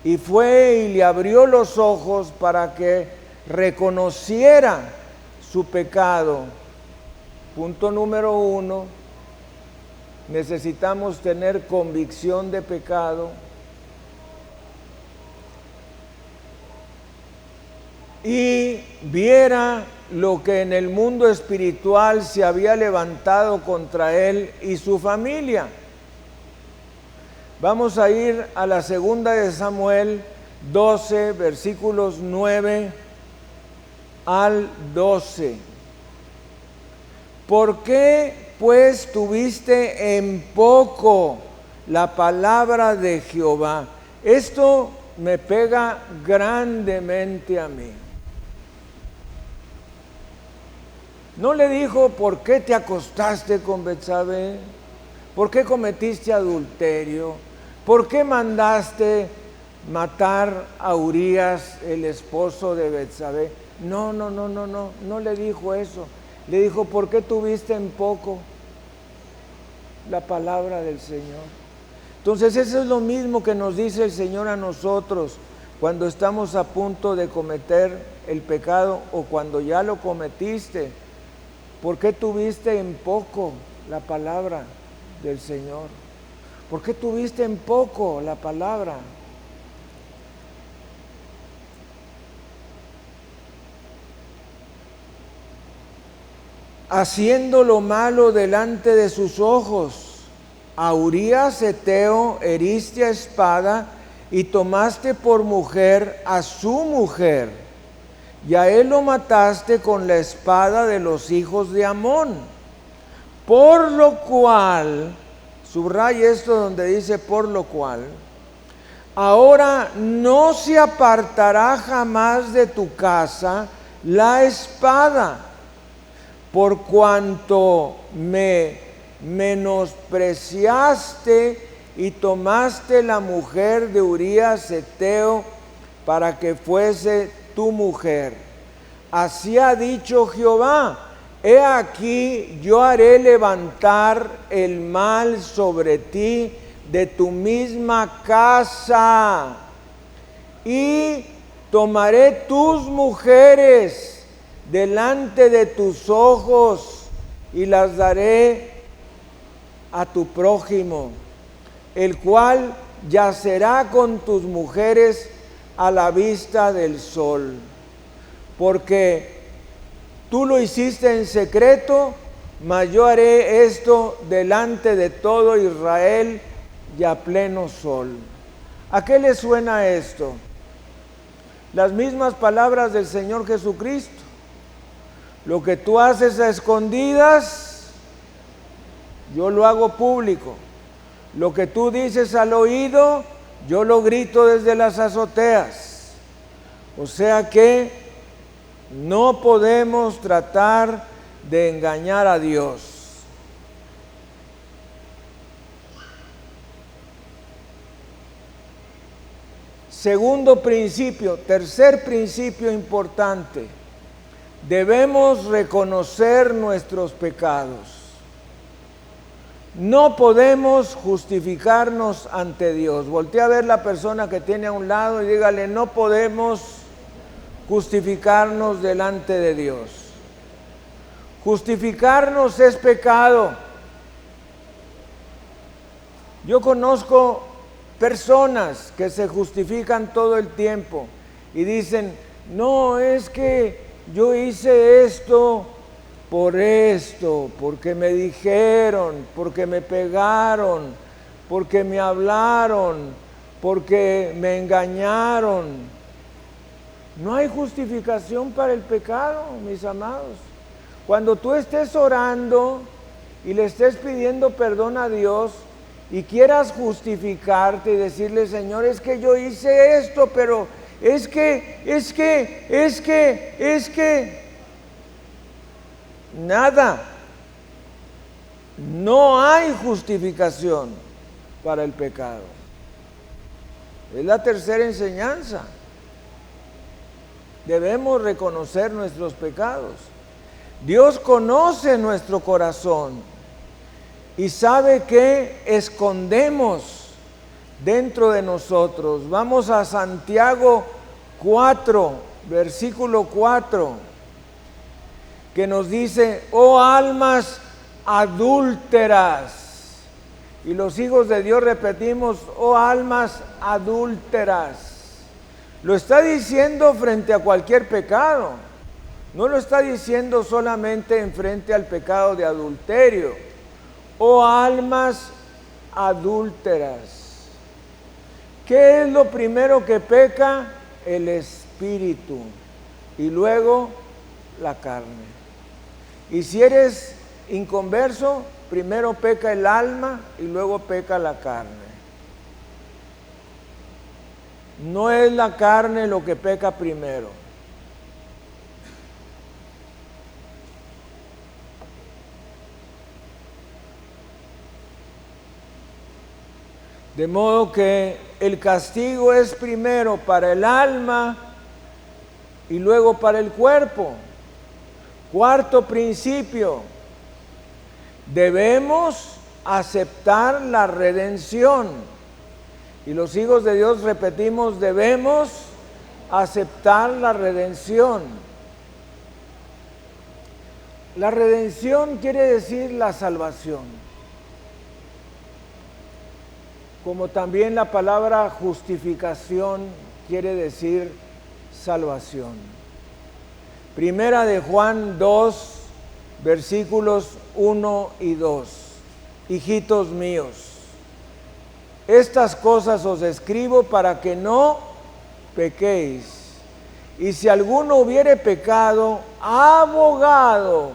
y fue y le abrió los ojos para que reconociera su pecado. Punto número 1, necesitamos tener convicción de pecado y viera lo que en el mundo espiritual se había levantado contra él y su familia. Vamos a ir a la segunda de Samuel 12, versículos 9 al 12. ¿Por qué pues tuviste en poco la palabra de Jehová? Esto me pega grandemente a mí. No le dijo, ¿por qué te acostaste con Betsabé? ¿Por qué cometiste adulterio? ¿Por qué mandaste matar a Urías, el esposo de Betsabé? No le dijo eso. Le dijo, ¿por qué tuviste en poco la palabra del Señor? Entonces eso es lo mismo que nos dice el Señor a nosotros cuando estamos a punto de cometer el pecado o cuando ya lo cometiste. ¿Por qué tuviste en poco la palabra del Señor? ¿Por qué tuviste en poco la palabra? Haciendo lo malo delante de sus ojos, a Urías heteo heriste a espada y tomaste por mujer a su mujer, y a él lo mataste con la espada de los hijos de Amón. Por lo cual, subraya esto donde dice por lo cual, ahora no se apartará jamás de tu casa la espada, por cuanto me menospreciaste y tomaste la mujer de Urías heteo para que fuese tu mujer. Así ha dicho Jehová: he aquí yo haré levantar el mal sobre ti de tu misma casa, y tomaré tus mujeres delante de tus ojos y las daré a tu prójimo, el cual yacerá con tus mujeres a la vista del sol, porque tú lo hiciste en secreto, mas yo haré esto delante de todo Israel y a pleno sol. ¿A qué le suena esto? Las mismas palabras del Señor Jesucristo. Lo que tú haces a escondidas, yo lo hago público. Lo que tú dices al oído, yo lo grito desde las azoteas. O sea que no podemos tratar de engañar a Dios. Segundo principio, tercer principio importante. Debemos reconocer nuestros pecados. No podemos justificarnos ante Dios. Voltea a ver la persona que tiene a un lado y dígale, no podemos justificarnos delante de Dios. Justificarnos es pecado. Yo conozco personas que se justifican todo el tiempo y dicen, no, es que yo hice esto, porque me dijeron, porque me pegaron, porque me hablaron, porque me engañaron. No hay justificación para el pecado, mis amados. Cuando tú estés orando y le estés pidiendo perdón a Dios y quieras justificarte y decirle, Señor, es que yo hice esto, pero es que, nada. No hay justificación para el pecado. Es la tercera enseñanza. Debemos reconocer nuestros pecados. Dios conoce nuestro corazón y sabe qué escondemos dentro de nosotros. Vamos a Santiago 4, versículo 4, que nos dice, oh almas adúlteras, Y los hijos de Dios repetimos, oh almas adúlteras. Lo está diciendo frente a cualquier pecado. No lo está diciendo solamente en frente al pecado de adulterio. Oh almas adúlteras. ¿Qué es lo primero que peca? El espíritu. Y luego la carne. Y si eres inconverso, primero peca el alma y luego peca la carne. No es la carne lo que peca primero. De modo que el castigo es primero para el alma y luego para el cuerpo. Cuarto principio, debemos aceptar la redención. Y los hijos de Dios repetimos, debemos aceptar la redención. La redención quiere decir la salvación. Como también la palabra justificación quiere decir salvación. Primera de Juan 2, versículos 1 y 2. Hijitos míos, estas cosas os escribo para que no pequéis. Y si alguno hubiere pecado, abogado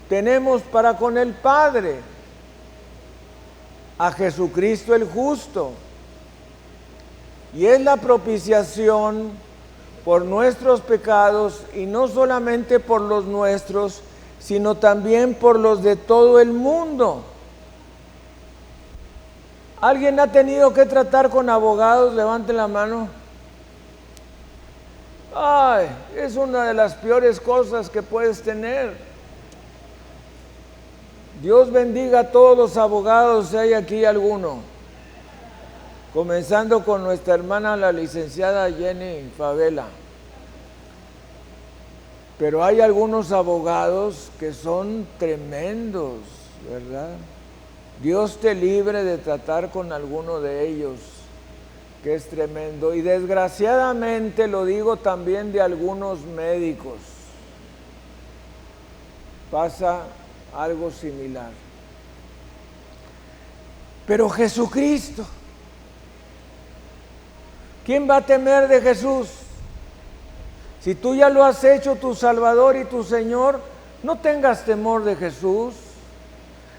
tenemos para con el Padre, a Jesucristo el justo. Y es la propiciación por nuestros pecados, y no solamente por los nuestros, sino también por los de todo el mundo. ¿Alguien ha tenido que tratar con abogados? Levante la mano. Ay, es una de las peores cosas que puedes tener. Dios bendiga a todos los abogados, si hay aquí alguno. Comenzando con nuestra hermana, la licenciada Jenny Favela. Pero hay algunos abogados que son tremendos, ¿verdad? Dios te libre de tratar con alguno de ellos, que es tremendo. Y desgraciadamente lo digo también de algunos médicos. Pasa algo similar. Pero Jesucristo, ¿quién va a temer de Jesús? Si tú ya lo has hecho tu Salvador y tu Señor, no tengas temor de Jesús.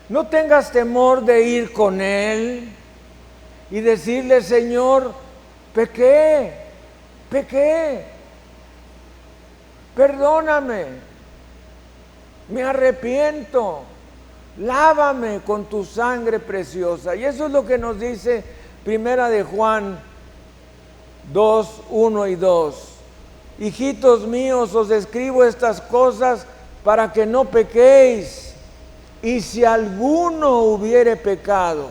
No tengas temor de ir con Él y decirle, Señor, pequé, perdóname, me arrepiento, lávame con tu sangre preciosa. Y eso es lo que nos dice Primera de Juan 2, 1 y 2. Hijitos míos, os escribo estas cosas para que no pequéis. Y si alguno hubiere pecado,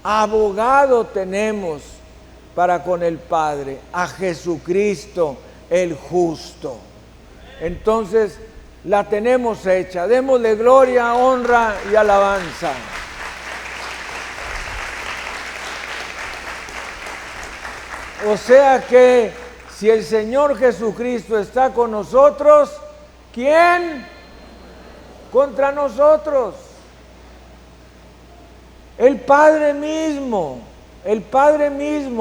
abogado tenemos para con el Padre, a Jesucristo el justo. Entonces, la tenemos hecha. Démosle gloria, honra y alabanza. O sea que si el Señor Jesucristo está con nosotros, ¿quién contra nosotros? El Padre mismo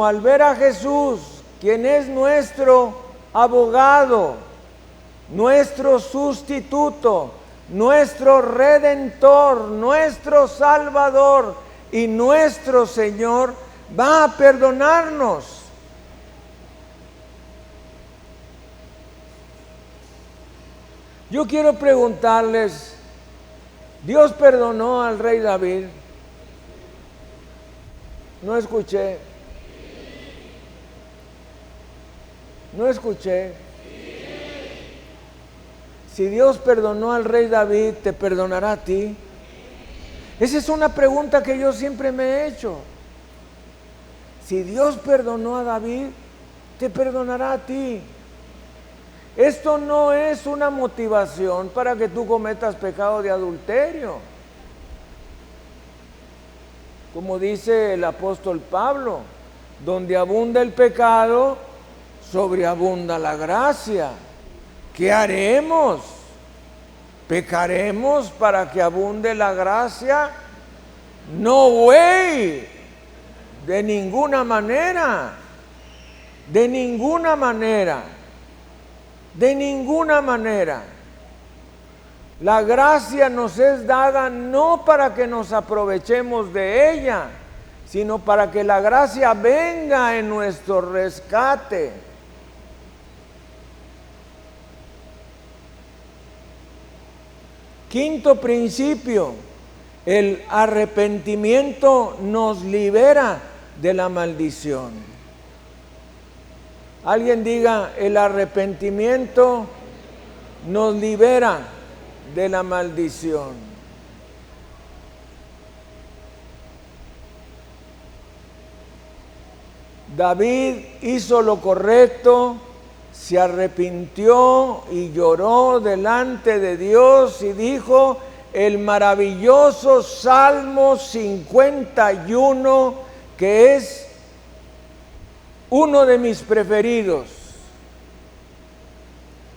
al ver a Jesús, quien es nuestro abogado, nuestro sustituto, nuestro redentor, nuestro salvador y nuestro Señor, va a perdonarnos. Yo quiero preguntarles, ¿Dios perdonó al rey David? No escuché. Si Dios perdonó al rey David, ¿te perdonará a ti? Esa es una pregunta que yo siempre me he hecho. Si Dios perdonó a David, te perdonará a ti. Esto no es una motivación para que tú cometas pecado de adulterio. como dice el apóstol Pablo, donde abunda el pecado, sobreabunda la gracia. ¿Qué haremos? ¿Pecaremos para que abunde la gracia? No way, de ninguna manera, de ninguna manera, de ninguna manera. La gracia nos es dada no para que nos aprovechemos de ella, sino para que la gracia venga en nuestro rescate. Quinto principio, el arrepentimiento nos libera de la maldición. Alguien diga, el arrepentimiento nos libera de la maldición. David hizo lo correcto, se arrepintió y lloró delante de Dios y dijo el maravilloso Salmo 51, que es uno de mis preferidos.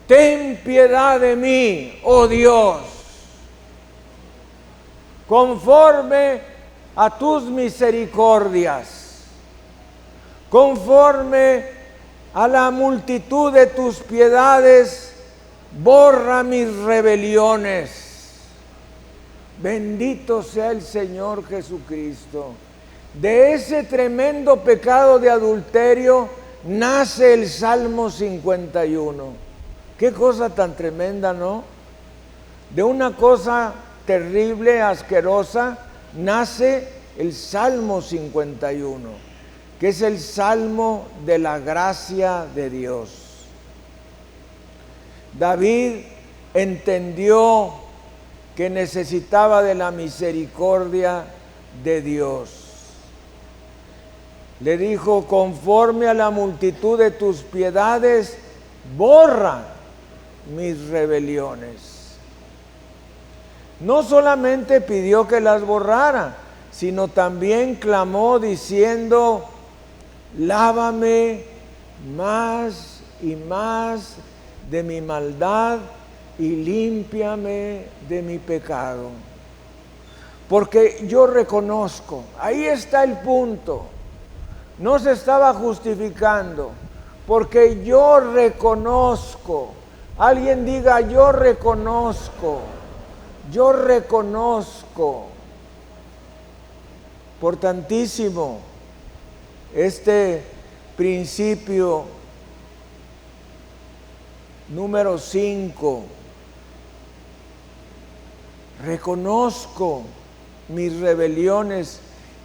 Ten piedad de mí, oh Dios, conforme a tus misericordias, conforme a la multitud de tus piedades, borra mis rebeliones. Bendito sea el Señor Jesucristo. De ese tremendo pecado de adulterio nace el Salmo 51. Qué cosa tan tremenda, ¿no? De una cosa terrible, asquerosa, nace el Salmo 51. Que es el salmo de la gracia de Dios. David entendió que necesitaba de la misericordia de Dios. Le dijo, conforme a la multitud de tus piedades, borra mis rebeliones. No solamente pidió que las borrara, sino también clamó diciendo, lávame más y más de mi maldad y límpiame de mi pecado. Porque yo reconozco, ahí está el punto, no se estaba justificando, porque yo reconozco, alguien diga yo reconozco, por tantísimo, este principio número 5, reconozco mis rebeliones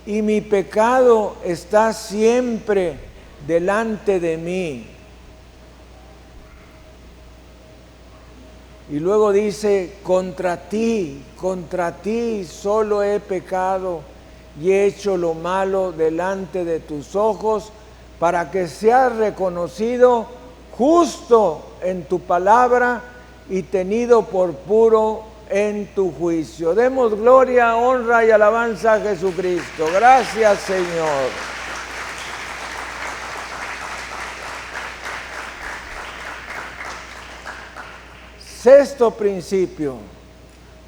y mi pecado está siempre delante de mí. Y luego dice, contra ti solo he pecado y he hecho lo malo delante de tus ojos, para que seas reconocido justo en tu palabra y tenido por puro en tu juicio. Demos gloria, honra y alabanza a Jesucristo. Gracias, Señor. Sexto principio,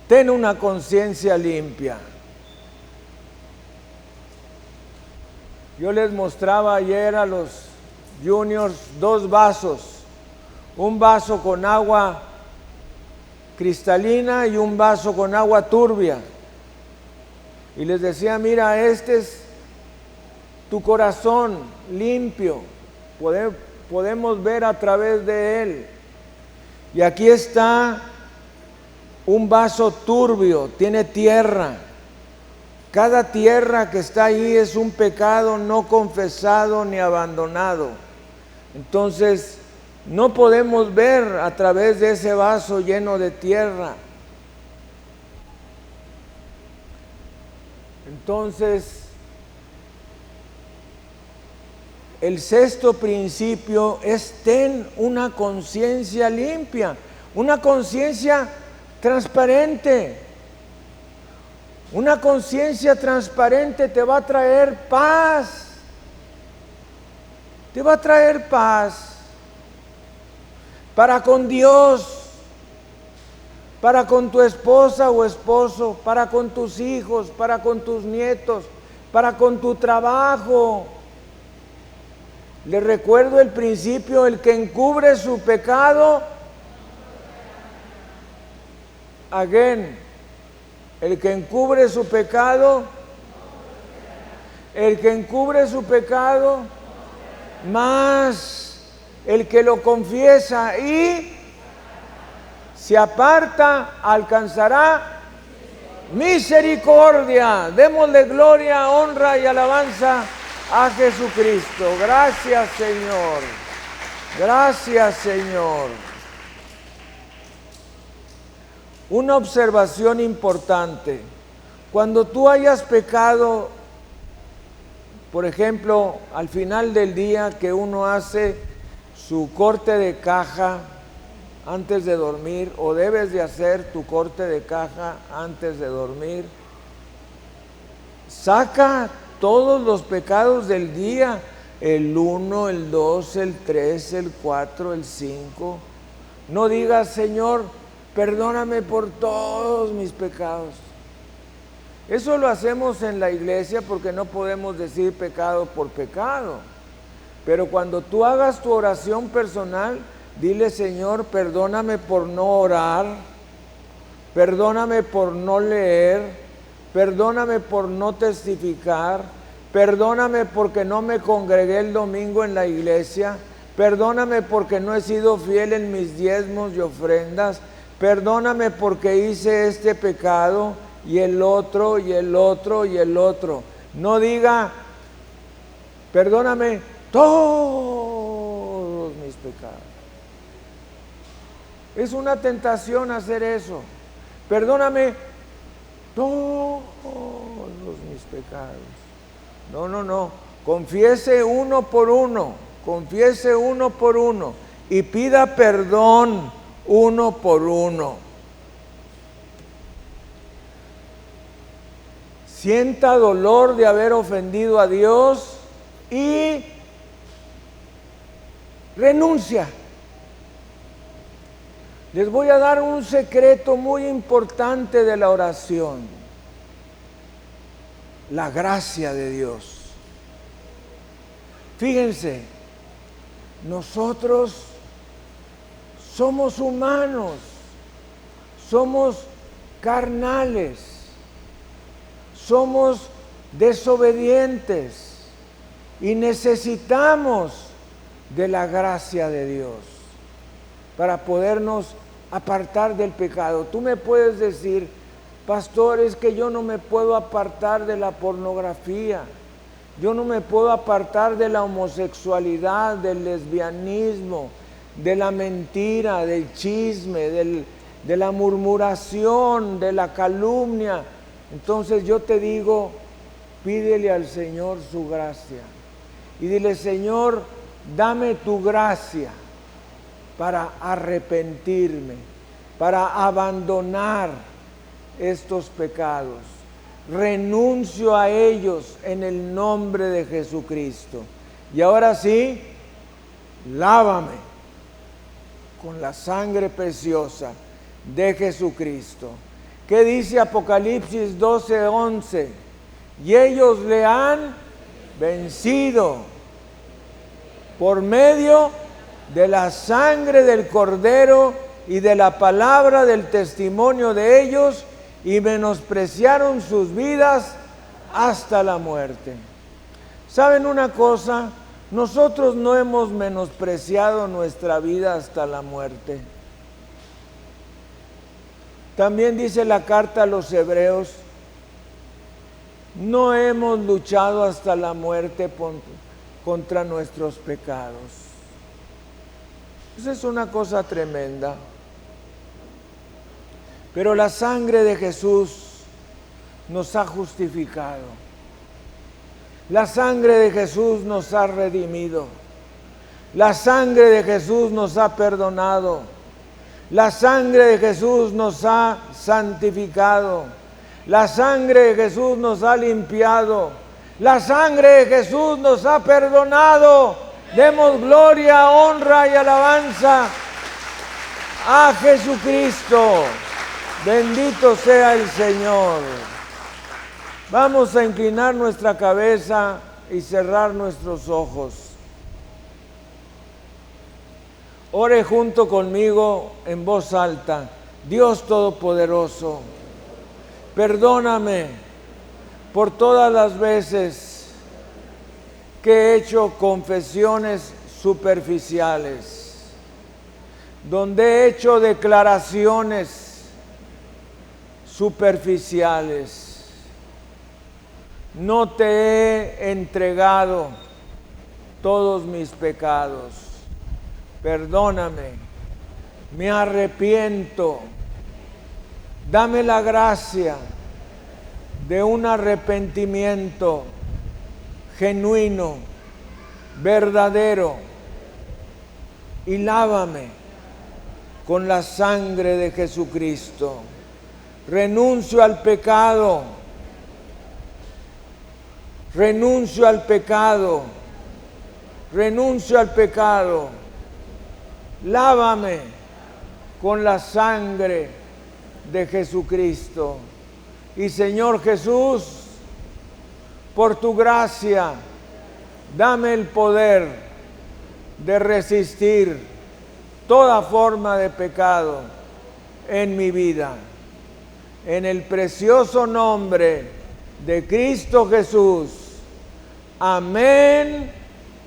ten una conciencia limpia. Yo les mostraba ayer a los juniors 2 vasos, un vaso con agua cristalina y un vaso con agua turbia. Y les decía, mira, este es tu corazón limpio, podemos ver a través de él. Y aquí está un vaso turbio, tiene tierra. Cada tierra que está ahí es un pecado no confesado ni abandonado. Entonces, no podemos ver a través de ese vaso lleno de tierra. Entonces, el sexto principio es ten una conciencia limpia, una conciencia transparente. Una conciencia transparente te va a traer paz. Te va a traer paz para con Dios, para con tu esposa o esposo, para con tus hijos, para con tus nietos, para con tu trabajo. Les recuerdo el principio: el que encubre su pecado, el que encubre su pecado, más el que lo confiesa y se aparta, alcanzará misericordia. Démosle gloria, honra y alabanza a Jesucristo. Gracias, Señor. Gracias, Señor. Una observación importante: cuando tú hayas pecado, por ejemplo, al final del día que uno hace su corte de caja antes de dormir, o debes de hacer tu corte de caja antes de dormir, saca todos los pecados del día, el 1, el 2, el 3, el 4, el 5. No digas: Señor, perdóname por todos mis pecados. Eso lo hacemos en la iglesia porque no podemos decir pecado por pecado. Pero cuando tú hagas tu oración personal, dile: Señor, perdóname por no orar, perdóname por no leer, perdóname por no testificar, perdóname porque no me congregué el domingo en la iglesia, perdóname porque no he sido fiel en mis diezmos y ofrendas, perdóname porque hice este pecado y el otro y el otro y el otro. No diga: perdóname todos mis pecados. Es una tentación hacer eso. Perdóname todos mis pecados. No. Confiese uno por uno y pida perdón uno por uno. Sienta dolor de haber ofendido a Dios y renuncia. Les voy a dar un secreto muy importante de la oración: la gracia de Dios. Fíjense, nosotros somos humanos, somos carnales, somos desobedientes y necesitamos de la gracia de Dios para podernos apartar del pecado. Tú me puedes decir: pastor, es que yo no me puedo apartar de la pornografía, yo no me puedo apartar de la homosexualidad, del lesbianismo, de la mentira, del chisme, de la murmuración, de la calumnia. Entonces yo te digo: pídele al Señor su gracia y dile: Señor, dame tu gracia para arrepentirme, para abandonar estos pecados. Renuncio a ellos en el nombre de Jesucristo. Y ahora sí, lávame con la sangre preciosa de Jesucristo. ¿Qué dice Apocalipsis 12:11? Y ellos le han vencido por medio de la sangre del Cordero y de la palabra del testimonio de ellos, y menospreciaron sus vidas hasta la muerte. ¿Saben una cosa? Nosotros no hemos menospreciado nuestra vida hasta la muerte. También dice la carta a los Hebreos: no hemos luchado hasta la muerte contra nuestros pecados. Esa es una cosa tremenda. Pero la sangre de Jesús nos ha justificado. La sangre de Jesús nos ha redimido. La sangre de Jesús nos ha perdonado. La sangre de Jesús nos ha santificado. La sangre de Jesús nos ha limpiado. La sangre de Jesús nos ha perdonado. Demos gloria, honra y alabanza a Jesucristo. Bendito sea el Señor. Vamos a inclinar nuestra cabeza y cerrar nuestros ojos. Ore junto conmigo en voz alta. Dios Todopoderoso, perdóname por todas las veces que he hecho confesiones superficiales, donde he hecho declaraciones superficiales. No te he entregado todos mis pecados. Perdóname, me arrepiento. Dame la gracia de un arrepentimiento genuino, verdadero, y lávame con la sangre de Jesucristo. Renuncio al pecado, renuncio al pecado, renuncio al pecado. Lávame con la sangre de Jesucristo. Y Señor Jesús, por tu gracia, dame el poder de resistir toda forma de pecado en mi vida. En el precioso nombre de Cristo Jesús. Amén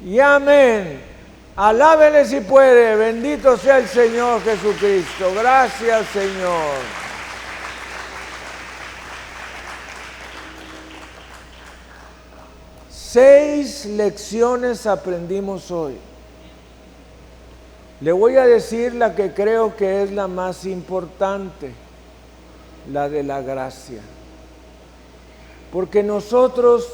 y amén. Alábele si puede. Bendito sea el Señor Jesucristo. Gracias, Señor. Seis lecciones aprendimos hoy. Le voy a decir la que creo que es la más importante, la de la gracia. Porque nosotros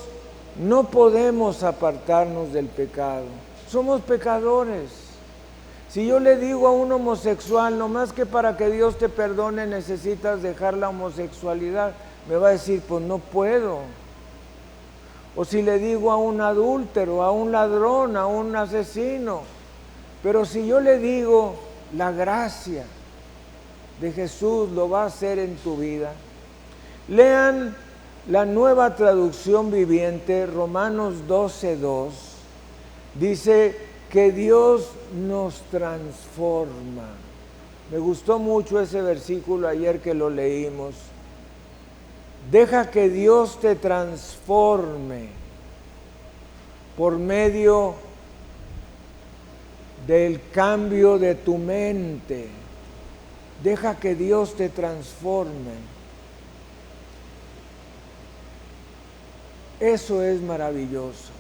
no podemos apartarnos del pecado. Somos pecadores. Si yo le digo a un homosexual, nomás que para que Dios te perdone necesitas dejar la homosexualidad, me va a decir, pues no puedo. O si le digo a un adúltero, a un ladrón, a un asesino. Pero si yo le digo, la gracia de Jesús lo va a hacer en tu vida. Lean la Nueva Traducción Viviente, Romanos 12:2. Dice que Dios nos transforma. Me gustó mucho ese versículo ayer que lo leímos. Deja que Dios te transforme por medio del cambio de tu mente. Deja que Dios te transforme. Eso es maravilloso.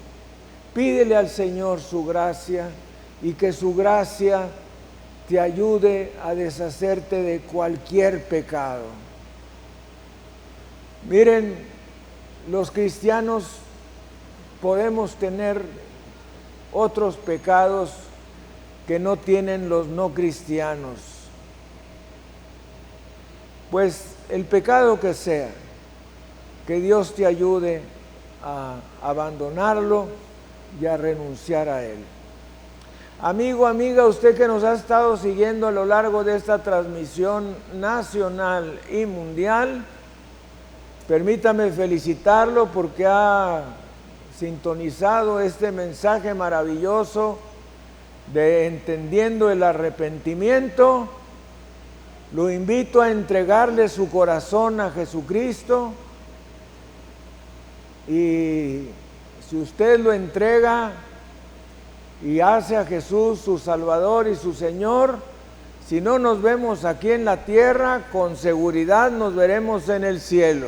Pídele al Señor su gracia y que su gracia te ayude a deshacerte de cualquier pecado. Miren, los cristianos podemos tener otros pecados que no tienen los no cristianos. Pues el pecado que sea, que Dios te ayude a abandonarlo y a renunciar a él. Amigo, amiga, usted que nos ha estado siguiendo a lo largo de esta transmisión nacional y mundial, permítame felicitarlo porque ha sintonizado este mensaje maravilloso de entendiendo el arrepentimiento. Lo invito a entregarle su corazón a Jesucristo y si usted lo entrega y hace a Jesús su Salvador y su Señor, si no nos vemos aquí en la tierra, con seguridad nos veremos en el cielo.